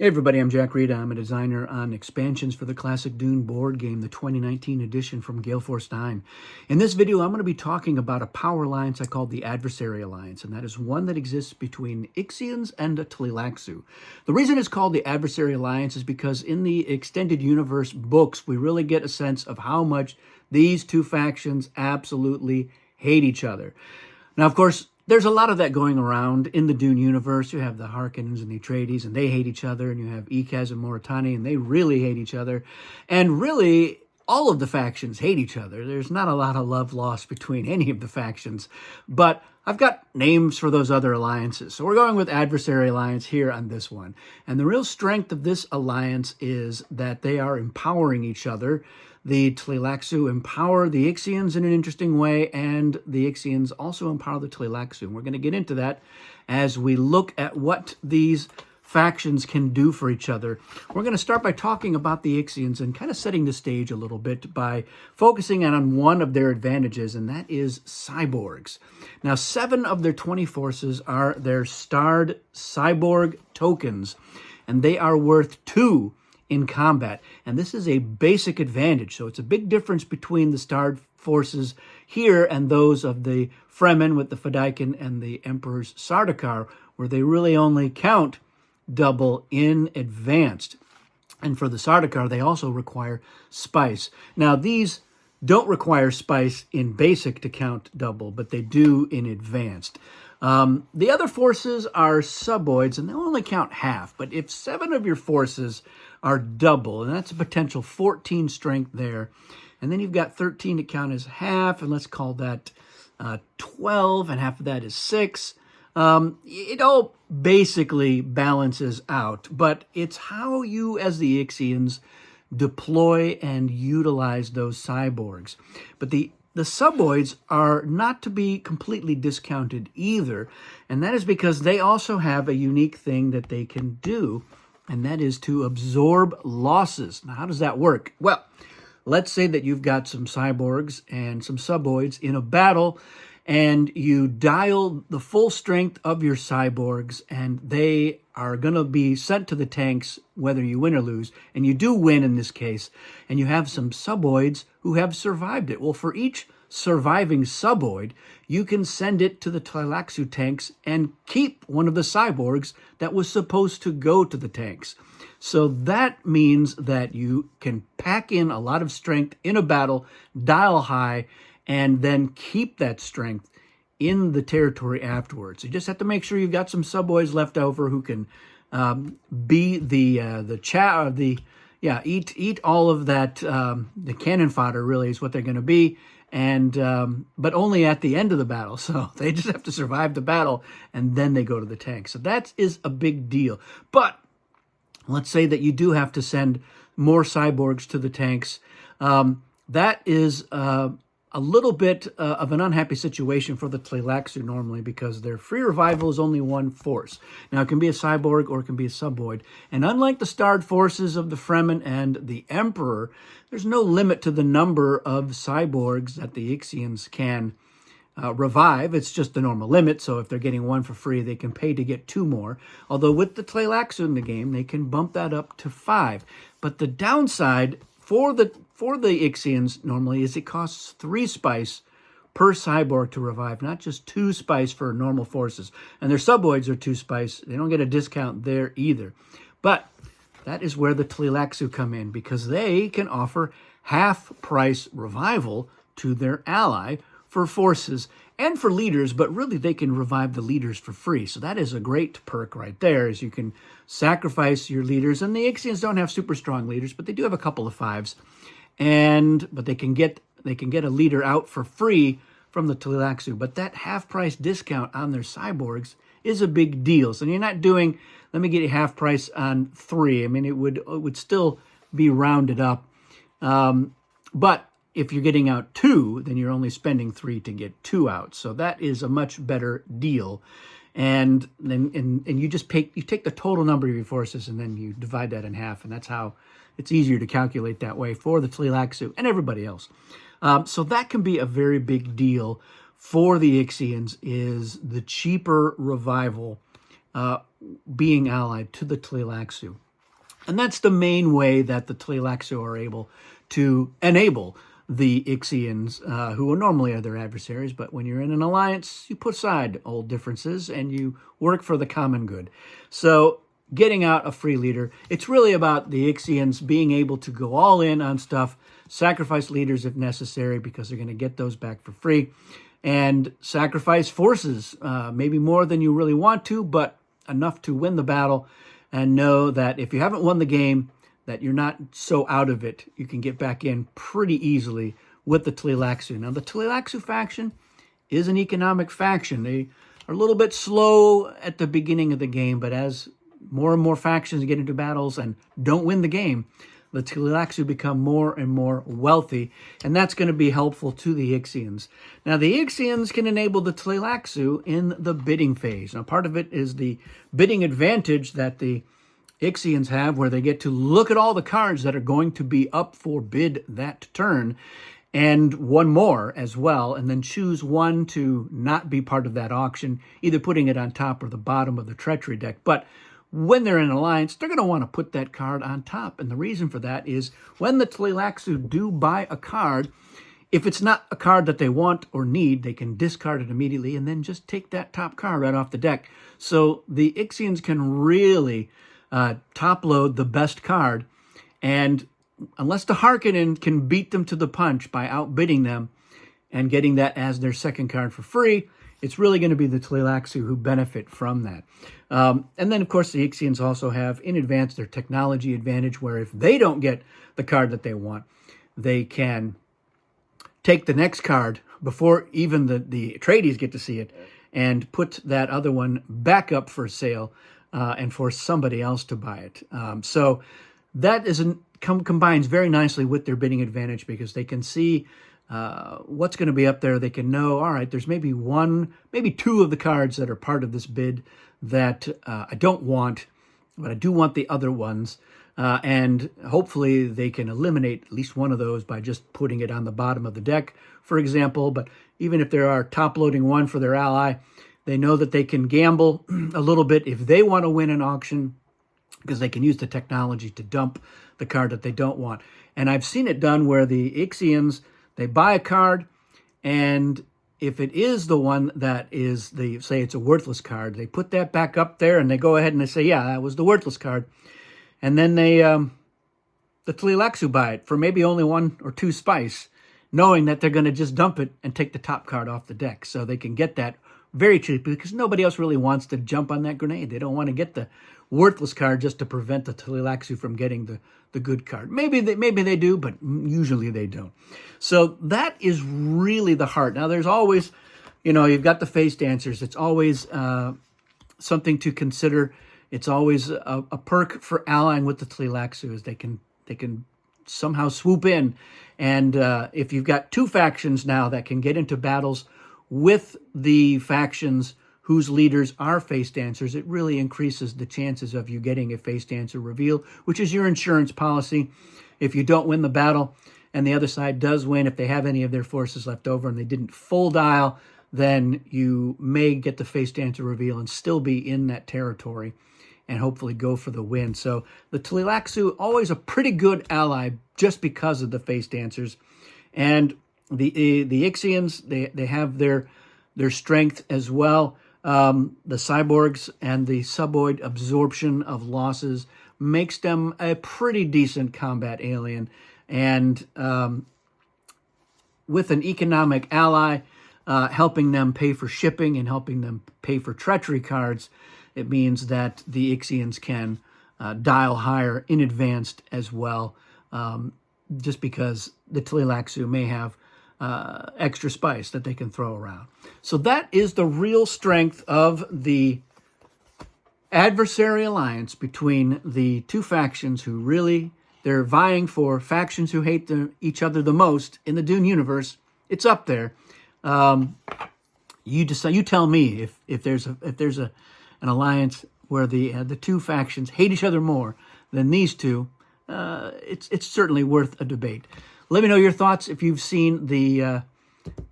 Hey everybody, I'm Jack Rita. I'm a designer on expansions for the Classic Dune board game, the 2019 edition from Gale Force 9. In this video, I'm going to be talking about a power alliance I call the Adversary Alliance, and that is one that exists between Ixians and Tleilaxu. The reason it's called the Adversary Alliance is because in the Extended Universe books, we really get a sense of how much these two factions absolutely hate each other. Now, of course, there's a lot of that going around in the Dune universe. You have the Harkonnens and the Atreides, and they hate each other. And you have Ikaz and Moritani, and they really hate each other. And really, all of the factions hate each other. There's not a lot of love lost between any of the factions. But I've got names for those other alliances. So we're going with Adversary Alliance here on this one. And the real strength of this alliance is that they are empowering each other. The Tleilaxu empower the Ixians in an interesting way, and the Ixians also empower the Tleilaxu. And we're going to get into that as we look at what these factions can do for each other. We're going to start by talking about the Ixians and kind of setting the stage a little bit by focusing on one of their advantages, and that is cyborgs. Now, 7 of their 20 forces are their starred cyborg tokens, and they are worth 2 in combat. And this is a basic advantage. So it's a big difference between the starred forces here and those of the Fremen with the Fedaykin and the Emperor's Sardaukar, where they really only count double in advanced. And for the Sardaukar, they also require spice. Now, these don't require spice in basic to count double, but they do in advanced. The other forces are suboids, and they only count half. But if 7 of your forces are double, and that's a potential 14 strength there, and then you've got 13 to count as half, and let's call that 12, and half of that is 6. It all basically balances out, but it's how you, as the Ixians, deploy and utilize those cyborgs. But the suboids are not to be completely discounted either, and that is because they also have a unique thing that they can do, and that is to absorb losses. Now, how does that work? Well, let's say that you've got some cyborgs and some suboids in a battle, and you dial the full strength of your cyborgs, and they are going to be sent to the tanks whether you win or lose, and you do win in this case, and you have some suboids who have survived it. Well, for each surviving suboid, you can send it to the Tleilaxu tanks and keep one of the cyborgs that was supposed to go to the tanks. So that means that you can pack in a lot of strength in a battle, dial high, and then keep that strength in the territory afterwards. You just have to make sure you've got some suboids left over who can be eat all of that. The cannon fodder really is what they're going to be, and but only at the end of the battle. So they just have to survive the battle, and then they go to the tank. So that is a big deal. But let's say that you do have to send more cyborgs to the tanks. That is a little bit of an unhappy situation for the Tleilaxu normally, because their free revival is only 1 force. Now, it can be a cyborg or it can be a suboid. And unlike the starred forces of the Fremen and the Emperor, there's no limit to the number of cyborgs that the Ixians can revive. It's just the normal limit. So if they're getting 1 for free, they can pay to get 2 more. Although with the Tleilaxu in the game, they can bump that up to 5. But the downside for the Ixians normally is it costs 3 spice per cyborg to revive, not just 2 spice for normal forces. And their suboids are 2 spice. They don't get a discount there either. But that is where the Tleilaxu come in, because they can offer half-price revival to their ally for forces and for leaders, but really they can revive the leaders for free. So that is a great perk right there, is you can sacrifice your leaders. And the Ixians don't have super strong leaders, but they do have a couple of 5s. But they can get a leader out for free from the Tleilaxu. But that half-price discount on their cyborgs is a big deal. So you're not doing, let me get you half price on 3. I mean, it would still be rounded up. But if you're getting out 2, then you're only spending 3 to get 2 out. So that is a much better deal. And then you just take the total number of your forces, and then you divide that in half, and that's how it's easier to calculate that way for the Tleilaxu and everybody else. So that can be a very big deal for the Ixians, is the cheaper revival being allied to the Tleilaxu. And that's the main way that the Tleilaxu are able to enable the Ixians, who normally are their adversaries. But when you're in an alliance, you put aside old differences and you work for the common good. So getting out a free leader, it's really about the Ixians being able to go all in on stuff, sacrifice leaders if necessary, because they're going to get those back for free, and sacrifice forces, maybe more than you really want to, but enough to win the battle, and know that if you haven't won the game, that you're not so out of it. You can get back in pretty easily with the Tleilaxu. Now, the Tleilaxu faction is an economic faction. They are a little bit slow at the beginning of the game, but as more and more factions get into battles and don't win the game, the Tleilaxu become more and more wealthy, and that's going to be helpful to the Ixians. Now, the Ixians can enable the Tleilaxu in the bidding phase. Now, part of it is the bidding advantage that the Ixians have, where they get to look at all the cards that are going to be up for bid that turn, and one more as well, and then choose one to not be part of that auction, either putting it on top or the bottom of the treachery deck. But when they're in an alliance, they're going to want to put that card on top. And the reason for that is when the Tleilaxu do buy a card, if it's not a card that they want or need, they can discard it immediately and then just take that top card right off the deck. So the Ixians can really top load the best card. And unless the Harkonnen can beat them to the punch by outbidding them and getting that as their second card for free, it's really going to be the Tleilaxu who benefit from that. And then, of course, the Ixians also have, in advance, their technology advantage, where if they don't get the card that they want, they can take the next card before even the Atreides get to see it and put that other one back up for sale and force somebody else to buy it. So that combines very nicely with their bidding advantage, because they can see what's going to be up there. They can know, all right, there's maybe one, maybe two of the cards that are part of this bid that I don't want, but I do want the other ones. And hopefully they can eliminate at least one of those by just putting it on the bottom of the deck, for example. But even if they are top-loading one for their ally, they know that they can gamble a little bit if they want to win an auction, because they can use the technology to dump the card that they don't want. And I've seen it done where the Ixians, they buy a card, and if it is the one that is say it's a worthless card, they put that back up there and they go ahead and they say, yeah, that was the worthless card. And then the Tleilaxu buy it for maybe only 1 or 2 spice, knowing that they're going to just dump it and take the top card off the deck. So they can get that very cheaply, because nobody else really wants to jump on that grenade. They don't want to get the worthless card just to prevent the Tleilaxu from getting the good card. Maybe they do, but usually they don't. So that is really the heart. Now, there's always, you've got the face dancers. It's always something to consider. It's always a perk for allying with the Tleilaxu, is they can somehow swoop in. And if you've got 2 factions now that can get into battles with the factions whose leaders are face dancers, it really increases the chances of you getting a face dancer reveal, which is your insurance policy. If you don't win the battle and the other side does win, if they have any of their forces left over and they didn't full dial, then you may get the face dancer reveal and still be in that territory and hopefully go for the win. So the Tleilaxu, always a pretty good ally just because of the face dancers. And the Ixians, they have their strength as well. The cyborgs and the suboid absorption of losses makes them a pretty decent combat alien. And with an economic ally helping them pay for shipping and helping them pay for treachery cards, it means that the Ixians can dial higher in advance as well, just because the Tleilaxu may have extra spice that they can throw around. So that is the real strength of the adversary alliance between the 2 factions who really, they're vying for factions who hate each other the most in the Dune universe. It's up there. You decide. You tell me if there's an alliance where the 2 factions hate each other more than these 2. It's certainly worth a debate. Let me know your thoughts if you've seen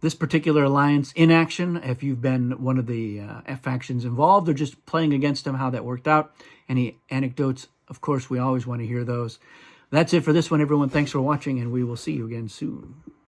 this particular alliance in action, if you've been one of the factions involved or just playing against them, how that worked out. Any anecdotes Of course, we always want to hear those. That's it for this one, everyone. Thanks for watching, and we will see you again soon.